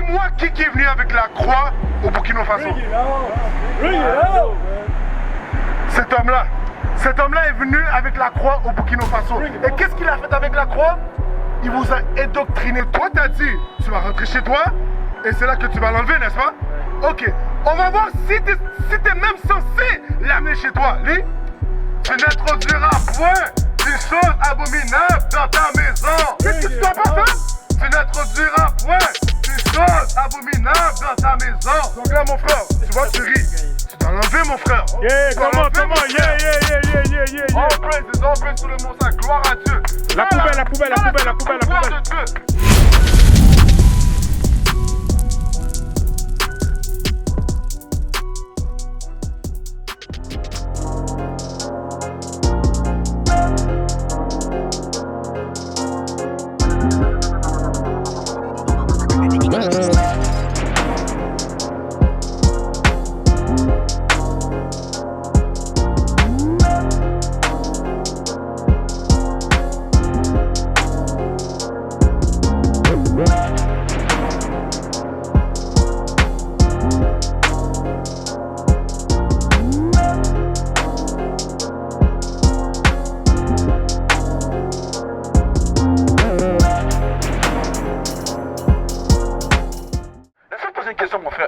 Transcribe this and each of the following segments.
Dis-moi qui est venu avec la croix au Burkina Faso. Cet homme-là est venu avec la croix au Burkina Faso. Et qu'est-ce qu'il a fait avec la croix? Il vous a indoctriné. Toi, t'as dit, tu vas rentrer chez toi et c'est là que tu vas l'enlever, n'est-ce pas? Ok. On va voir si t'es même censé l'amener chez toi. Lui, tu n'introduiras point des choses abominables dans ta maison. Qu'est-ce que tu dois pas faire? Tu n'introduiras point des choses abominables dans ta maison. Donc là, mon frère, tu vois, tu ris. Tu dois l'enlever, mon frère. Yeah, comment, yeah. All praise to le Most High. Gloire à Dieu. La poubelle.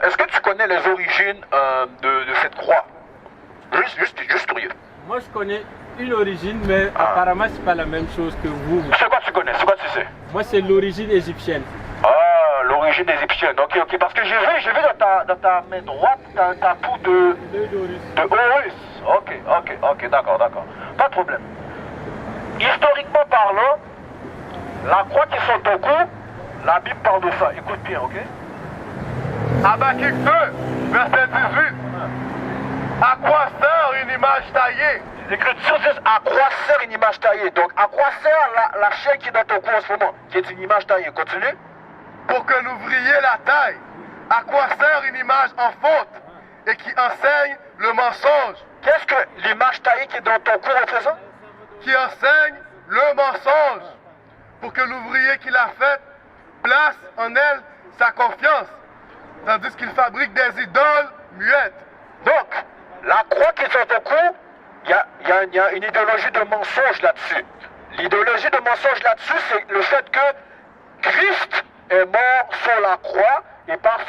Est-ce que tu connais les origines de cette croix? Juste curieux. Moi je connais une origine, mais apparemment c'est pas la même chose que vous. C'est quoi tu connais? C'est quoi tu sais? Moi c'est l'origine égyptienne. Ah, l'origine égyptienne. Ok. Parce que j'ai vu dans ta main droite, t'as un tatou de Horus. Ok, d'accord. Pas de problème. Historiquement parlant, la croix qui est sur ton cou, la Bible parle de ça. Écoute bien, ok? Habakkuk 2, verset 18. À quoi sert une image taillée? Les Écritures disent à quoi sert une image taillée. Donc à quoi sert la chaîne qui est dans ton cou en ce moment, qui est une image taillée? Continue. Pour que l'ouvrier la taille. À quoi sert une image en faute et qui enseigne le mensonge? Qu'est-ce que l'image taillée qui est dans ton cou représente? Qui enseigne le mensonge. Pour que l'ouvrier qui l'a faite place en elle sa confiance. Tandis qu'il fabrique des idoles muettes. Donc, la croix qui est sur ton cou, il y a une idéologie de mensonge là-dessus. L'idéologie de mensonge là-dessus, c'est le fait que Christ est mort sur la croix et par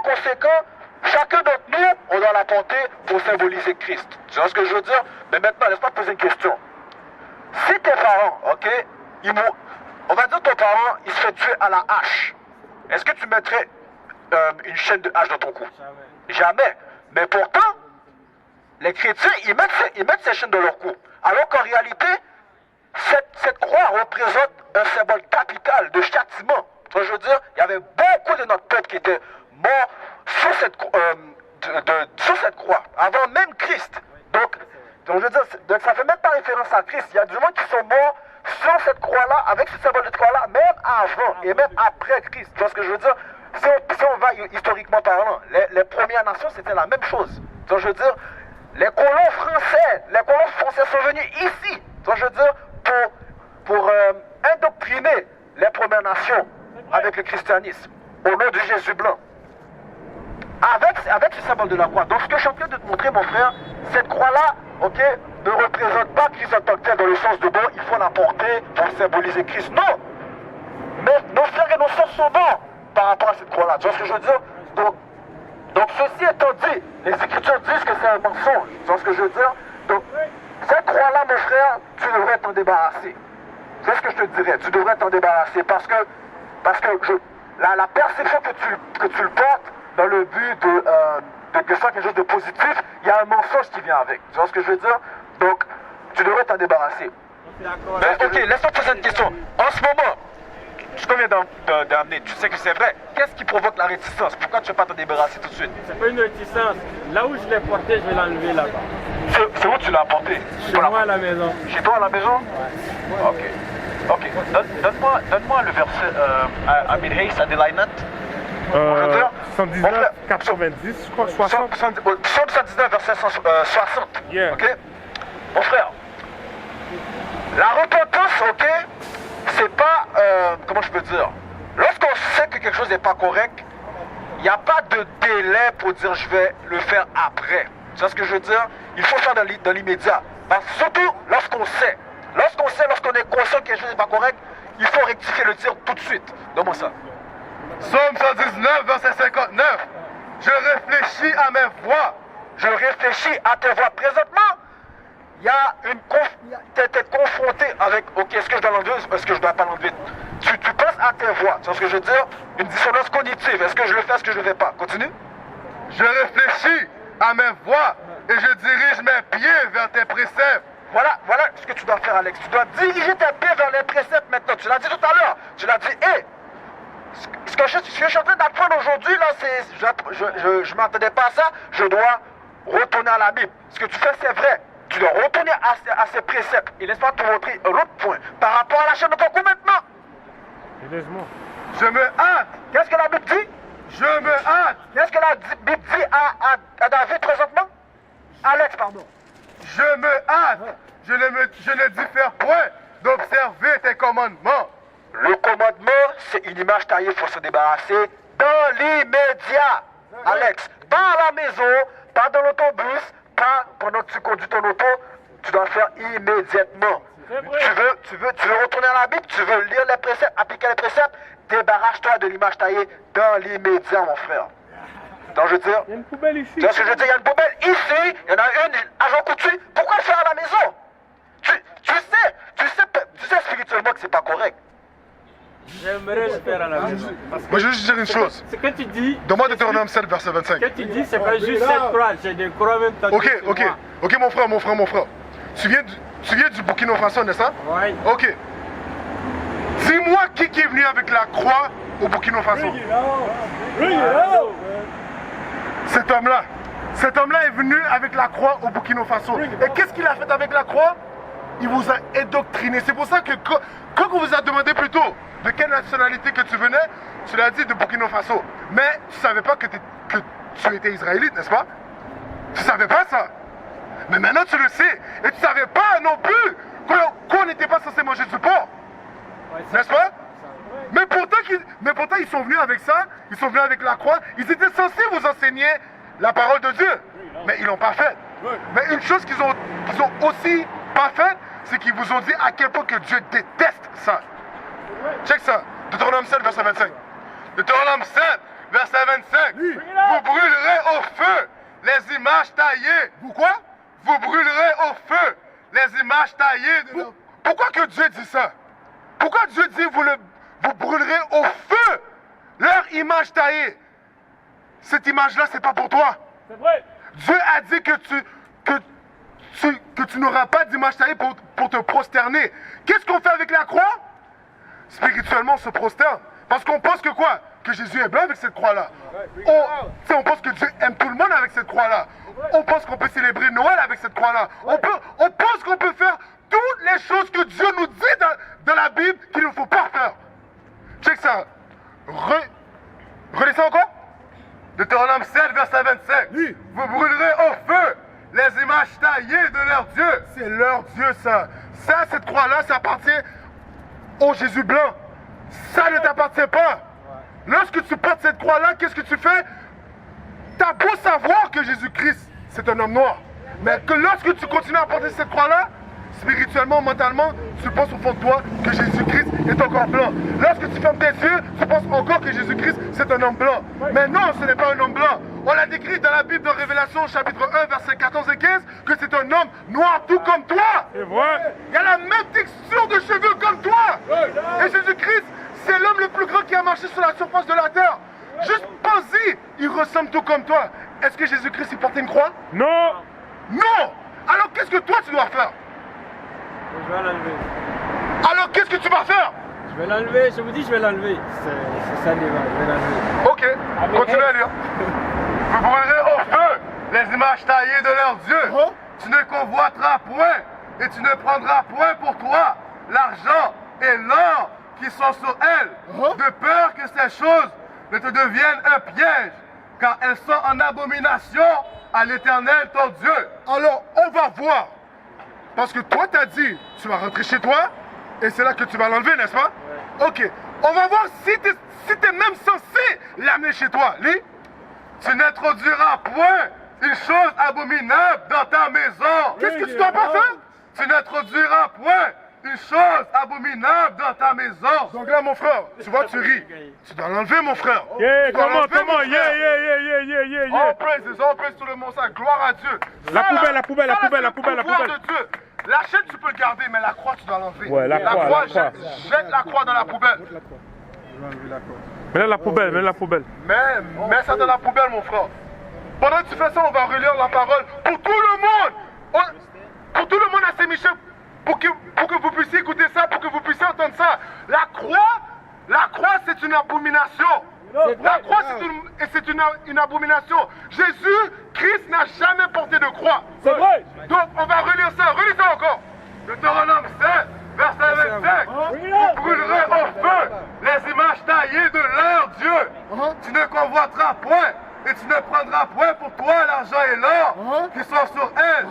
conséquent, chacun d'entre nous, on doit la porter pour symboliser Christ. Tu vois ce que je veux dire? Mais maintenant, laisse-moi te poser une question. Si tes parents, ok, on va dire ton parent, il se fait tuer à la hache. Est-ce que tu mettrais une chaîne de hache dans ton cou? Jamais. Mais pourtant, les chrétiens, ils mettent ces chaînes dans leur cou. Alors qu'en réalité, cette croix représente un symbole capital de châtiment. Tu vois, je veux dire, il y avait beaucoup de notre peuple qui étaient morts sur cette croix, avant même Christ. Donc je veux dire, ça fait même pas référence à Christ. Il y a du monde qui sont morts sur cette croix-là, avec ce symbole de croix-là, même avant et même après Christ. Tu vois ce que je veux dire? Si on va historiquement parlant, les Premières Nations, c'était la même chose. Tu vois, je veux dire, les colons français sont venus ici, tu vois, je veux dire, pour indoctriner les Premières Nations avec le christianisme, au nom de Jésus blanc. Avec ce symbole de la croix. Donc ce que je suis en train de te montrer, mon frère, cette croix-là, ok, ne représente pas Christ en tant que tel dans le sens de bon, il faut la porter pour symboliser Christ. Non! Mais nos frères et nos sœurs sont bons par rapport à cette croix-là. Tu vois ce que je veux dire? Donc ceci étant dit, les Écritures disent que c'est un mensonge. Tu vois ce que je veux dire? Donc, cette croix-là, mon frère, tu devrais t'en débarrasser. C'est ce que je te dirais. Tu devrais t'en débarrasser parce que la perception que tu le portes dans le but de faire quelque chose de positif, il y a un mensonge qui vient avec. Tu vois ce que je veux dire? Donc, tu devrais t'en débarrasser. Mais, ok, laisse-moi poser une question. En ce moment, ce qu'on vient d'amener, tu sais que c'est vrai. Qu'est-ce qui provoque la réticence? Pourquoi tu ne veux pas t'en débarrasser tout de suite? C'est pas une réticence. Là où je l'ai porté, je vais l'enlever là-bas. C'est où tu l'as apporté? Chez moi à la maison. Chez toi à la maison? Ouais. Ok. Donne-moi le verset à Midhace, à Delignat. 79, 90, je crois, 60. Psaume 79, verset 60. Yeah. Ok? Mon frère, la repentance, ok, c'est pas, comment je peux dire, lorsqu'on sait que quelque chose n'est pas correct, il n'y a pas de délai pour dire je vais le faire après. Tu vois ce que je veux dire? Il faut faire dans l'immédiat. Surtout lorsqu'on sait. Lorsqu'on est conscient que quelque chose n'est pas correct, il faut rectifier le tir tout de suite. Donne-moi ça. Psaume 119, verset 59. Je réfléchis à mes voies. Je réfléchis à tes voix. Présentement, il y a tu es confronté avec, ok, est-ce que je dois l'enlever ou est-ce que je ne dois pas l'enlever? Tu penses à tes voix. Tu vois ce que je veux dire? Une dissonance cognitive. Est-ce que je le fais, est-ce que je ne le fais pas? Continue. Je réfléchis à mes voies et je dirige mes pieds vers tes préceptes. Voilà ce que tu dois faire, Alex. Tu dois diriger tes pieds vers les préceptes maintenant. Tu l'as dit tout à l'heure. Tu l'as dit, hé, ce que je suis en train d'apprendre aujourd'hui, là, je ne m'attendais pas à ça. Je dois retourner à la Bible. Ce que tu fais, c'est vrai. Tu dois retourner à ces préceptes. Et laisse-moi te montrer un autre point. Par rapport à la chaîne de ton cou maintenant. Je me hâte. Qu'est-ce que la Bible dit? Je me hâte. Qu'est-ce que la Bible dit à David présentement? Alex, pardon. Je me hâte. Je ne diffère point d'observer tes commandements. Le commandement, c'est une image taillée, il faut se débarrasser dans l'immédiat. Alex, pas à la maison, pas dans l'autobus, pas pendant que tu conduis ton auto, tu dois le faire immédiatement. Tu veux retourner à la Bible, tu veux lire les préceptes, appliquer les préceptes, débarrasse-toi de l'image taillée dans l'immédiat, mon frère. Donc je veux dire, Il y a une poubelle ici. tu vois ce que je veux dire, il y a une poubelle ici, il y en a une à Jean Coutu. Pourquoi le faire à la maison? Tu sais spirituellement que c'est pas correct. J'aimerais le faire à la maison. Moi, je veux juste dire une chose. Ce que tu dis, Donne-moi Deutéronome 7, verset 25. ce que tu dis, c'est pas juste cette croix. J'ai des croix même tatouées Ok, sur ok. moi. Ok, mon frère. Tu viens du Burkina Faso, n'est-ce pas? Ouais. Ok. Dis-moi qui est venu avec la croix au Burkina Faso. Cet homme-là est venu avec la croix au Burkina Faso. Et qu'est-ce qu'il a fait avec la croix? Il vous a indoctriné. C'est pour ça que quand on vous a demandé plutôt de quelle nationalité que tu venais, tu l'as dit de Burkina Faso. Mais tu ne savais pas que tu étais israélite, n'est-ce pas? Tu ne savais pas ça. Mais maintenant tu le sais. Et tu ne savais pas non plus qu'on n'était pas censé manger du porc. Ouais, N'est-ce pas? Mais pourtant, ils sont venus avec ça, ils sont venus avec la croix, ils étaient censés vous enseigner la parole de Dieu, mais ils l'ont pas fait. Mais une chose qu'ils ont aussi pas faite, c'est qu'ils vous ont dit à quel point que Dieu déteste ça. Check ça, Deutéronome 7, verset 25. Deutéronome 7, verset 25. Vous brûlerez au feu les images taillées. Vous quoi? Vous brûlerez au feu les images taillées. Pourquoi que Dieu dit ça? Pourquoi Dieu dit vous brûlerez au feu leur image taillée? Cette image-là, c'est pas pour toi. C'est vrai. Dieu a dit que tu n'auras pas d'image taillée pour te prosterner. Qu'est-ce qu'on fait avec la croix? Spirituellement, on se prosterne. Parce qu'on pense que quoi? Que Jésus est blanc avec cette croix-là. On pense que Dieu aime tout le monde avec cette croix-là. On pense qu'on peut célébrer Noël avec cette croix-là. On pense qu'on peut faire toutes les choses que Dieu nous dit dans la Bible qu'il ne faut pas faire. Check ça. Redescends encore. Deutéronome 7, verset 25. Oui. Vous brûlerez au feu les images taillées de leur Dieu. C'est leur Dieu, ça. Ça, cette croix-là, ça appartient au Jésus blanc. Ça ne t'appartient pas. Lorsque tu portes cette croix-là, qu'est-ce que tu fais? T'as beau savoir que Jésus-Christ, c'est un homme noir. Mais que lorsque tu continues à porter cette croix-là, spirituellement, mentalement, tu penses au fond de toi que Jésus-Christ est encore blanc. Lorsque tu fermes tes yeux, tu penses encore que Jésus-Christ, c'est un homme blanc. Mais non, ce n'est pas un homme blanc. On l'a décrit dans la Bible de Révélation, chapitre 1, versets 14 et 15, que c'est un homme noir tout comme toi. C'est vrai. Il a la même texture de cheveux comme toi. Et Jésus-Christ, c'est l'homme le plus grand qui a marché sur la surface de la terre. Juste pense-y, il ressemble tout comme toi. Est-ce que Jésus-Christ, il portait une croix? Non. Non. Alors qu'est-ce que toi, tu dois faire? Je vais l'enlever. Alors qu'est-ce que tu vas faire? Je vais l'enlever, je vous dis, je vais l'enlever. C'est ça l'image, je vais l'enlever. Ok, continue à lire. Vous brûlerez au feu les images taillées de leur Dieu. Tu ne convoiteras point et tu ne prendras point pour toi l'argent et l'or qui sont sur elles, de peur que ces choses ne te deviennent un piège, car elles sont en abomination à l'Éternel ton Dieu. Alors, on va voir. Parce que toi, t'as dit, tu vas rentrer chez toi, et c'est là que tu vas l'enlever, n'est-ce pas? Ok. On va voir si t'es même censé l'amener chez toi. Lis. Tu n'introduiras point une chose abominable dans ta maison. Qu'est-ce que tu dois pas faire? Tu n'introduiras point une chose abominable dans ta maison. Donc là, mon frère, tu vois, tu ris. Tu dois l'enlever, mon frère. Yeah, Tu dois come on, l'enlever, come mon on, frère. yeah. All praises tout le monde, ça, gloire à Dieu. La Ça, poubelle, là, la poubelle, la ça, là, poubelle, c'est la le poubelle, la pouvoir poubelle. de Dieu. La chaîne, tu peux le garder, mais la croix, tu dois l'enlever. Ouais, la croix, la croix. Jette la croix dans la poubelle. Mets-la la poubelle, mets la poubelle. Mets ça dans la poubelle, mon frère. Pendant que tu fais ça, on va relire la parole pour tout le monde. Pour tout le monde à Saint-Michel. Pour que vous puissiez écouter ça, pour que vous puissiez entendre ça. La croix, c'est une abomination. La croix, c'est une abomination. Jésus, Christ n'a jamais porté de croix. C'est vrai. Donc, on va relire ça. Relis ça encore. Deutéronome 7, verset 25. Vous brûlerez au feu les images taillées de leur Dieu. Tu ne convoiteras point et tu ne prendras point pour toi l'argent et l'or qui sont sur elles,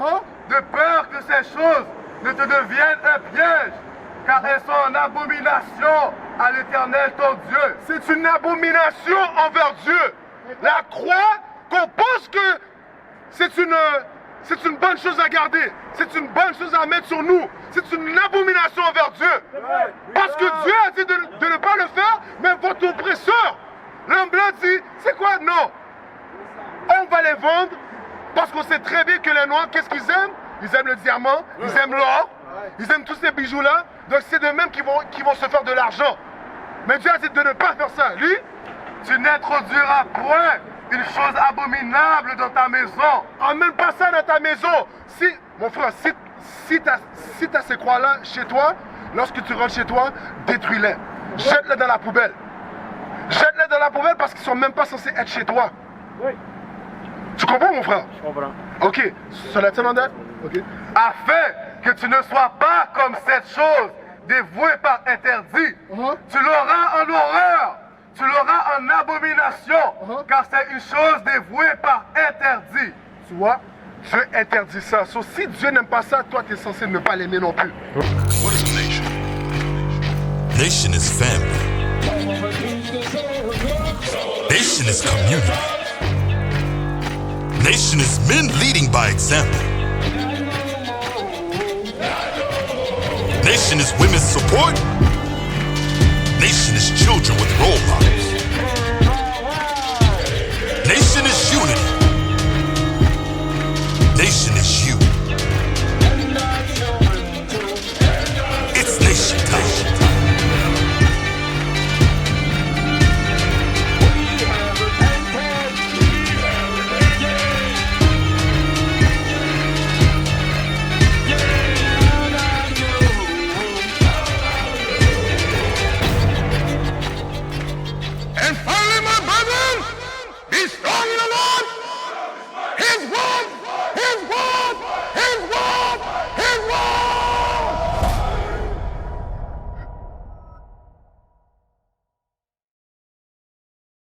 de peur que ces choses ne te deviennent un piège, car elles sont en abomination à l'Éternel ton Dieu. C'est une abomination envers Dieu. La croix, qu'on pense que c'est une bonne chose à garder, c'est une bonne chose à mettre sur nous, c'est une abomination envers Dieu. Parce que Dieu a dit de ne pas le faire, mais votre oppresseur, l'homme blanc dit, c'est quoi? Non. On va les vendre parce qu'on sait très bien que les Noirs, qu'est-ce qu'ils aiment? Ils aiment le diamant, ils aiment l'or, ils aiment tous ces bijoux-là. Donc c'est de même qui vont se faire de l'argent. Mais Dieu a dit de ne pas faire ça. Lui, tu n'introduiras point une chose abominable dans ta maison. Emmène pas ça dans ta maison. Mon frère, si t'as ces croix-là chez toi, lorsque tu rentres chez toi, détruis-les. Jette-les dans la poubelle. Jette-les dans la poubelle parce qu'ils sont même pas censés être chez toi. Oui. Tu comprends, mon frère? Je comprends. Ok, cela tient en date? Ok. Afin que tu ne sois pas comme cette chose dévouée par interdit. Tu l'auras en horreur, tu l'auras en abomination, car c'est une chose dévouée par interdit. Tu vois, Dieu interdit ça. So, si Dieu n'aime pas ça, toi tu es censé ne pas l'aimer non plus. What is a nation? Nation is family. Nation is community. Nation is men leading by example. Nation is women's support. Nation is children with role models.